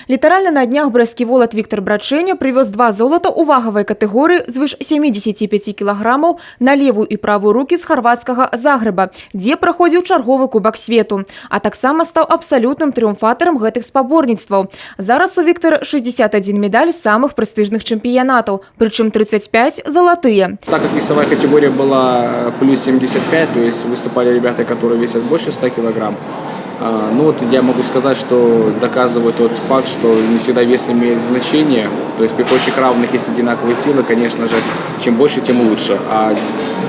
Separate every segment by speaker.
Speaker 1: Літаральна на днях брэсцкі волат Віктор Брачэня прывёз 2 золата ў вагавай катэгорыі звыш 75 кілаграмаў на левую і правую рукі з харвацкага Загрэба, дзе праходзіў чарговы кубак свету, а таксама стаў абсалютным трыумфатарам гэтых спаборніцтваў. Зараз у Віктора 61 медаль з самых прэстыжных чэмпіянатаў, прычым 35 залатыя.
Speaker 2: Так как весовая категория была плюс 75, то есть выступали ребята, которые весят больше 100 килограмм. Ну вот я могу сказать, что доказывает тот факт, что не всегда вес имеет значение. То есть при прочих равных, если одинаковые силы, конечно же, чем больше, тем лучше. А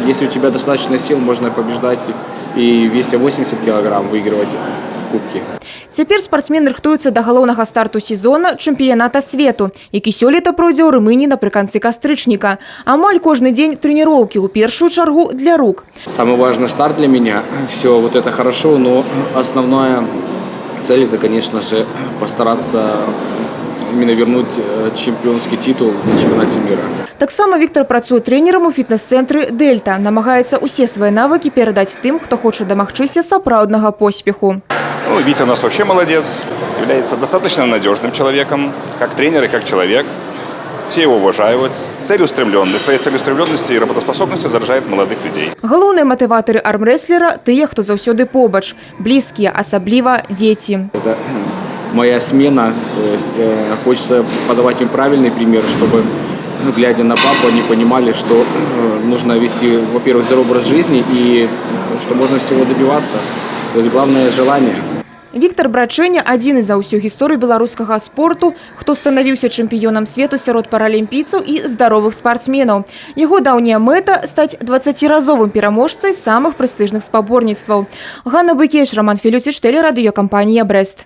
Speaker 2: если у тебя достаточно сил, можно побеждать и весе 80 килограмм выигрывать кубки.
Speaker 1: Цяпер спартсмен рыхтуецца да галоўнага старту сезона чэмпіяната свету, які сёлета пройдзе ў Румыніі напрыканцы кастрычніка. Амаль кожны дзень трэніроўкі, у першую чаргу для рук.
Speaker 2: Самый важный старт для меня. Все вот это хорошо, но основная цель — это, конечно же, постараться именно вернуть чемпионский титул на чемпионате мира.
Speaker 1: Таксама Віктор працуе трэнерам у фітнес-цэнтры «Дельта», намагаецца усе свае навыкі перадаць тым, хто хоча дамагчыся сапраўднага поспеху.
Speaker 3: Ну, Витя у нас вообще молодец, является достаточно надежным человеком, как тренер и как человек. Все его уважают, целеустремленный. Своей целеустремленностью и работоспособностью заражает молодых людей.
Speaker 1: Галоўныя матыватары армрэслера – тыя, хто заўсёды побач, блізкія, асабліва дзеці.
Speaker 2: Это моя смена, то есть хочется подавать им правильный пример, чтобы, глядя на папу, они понимали, что нужно вести, во-первых, здоровый образ жизни и что можно всего добиваться. То есть главное желание.
Speaker 1: Віктор Брачэня – адзіны за ўсю гісторыю беларускага спорту, хто станавіўся чэмпіёнам свету сярод паралімпійцаў і здаровых спартсменаў. Яго даўняя мэта – стаць 20-разовым пераможцай самых прэстыжных спаборніцтваў. Ганна Быкевіч, Роман Філюціч, тэлерадыёкампанія «Брэст».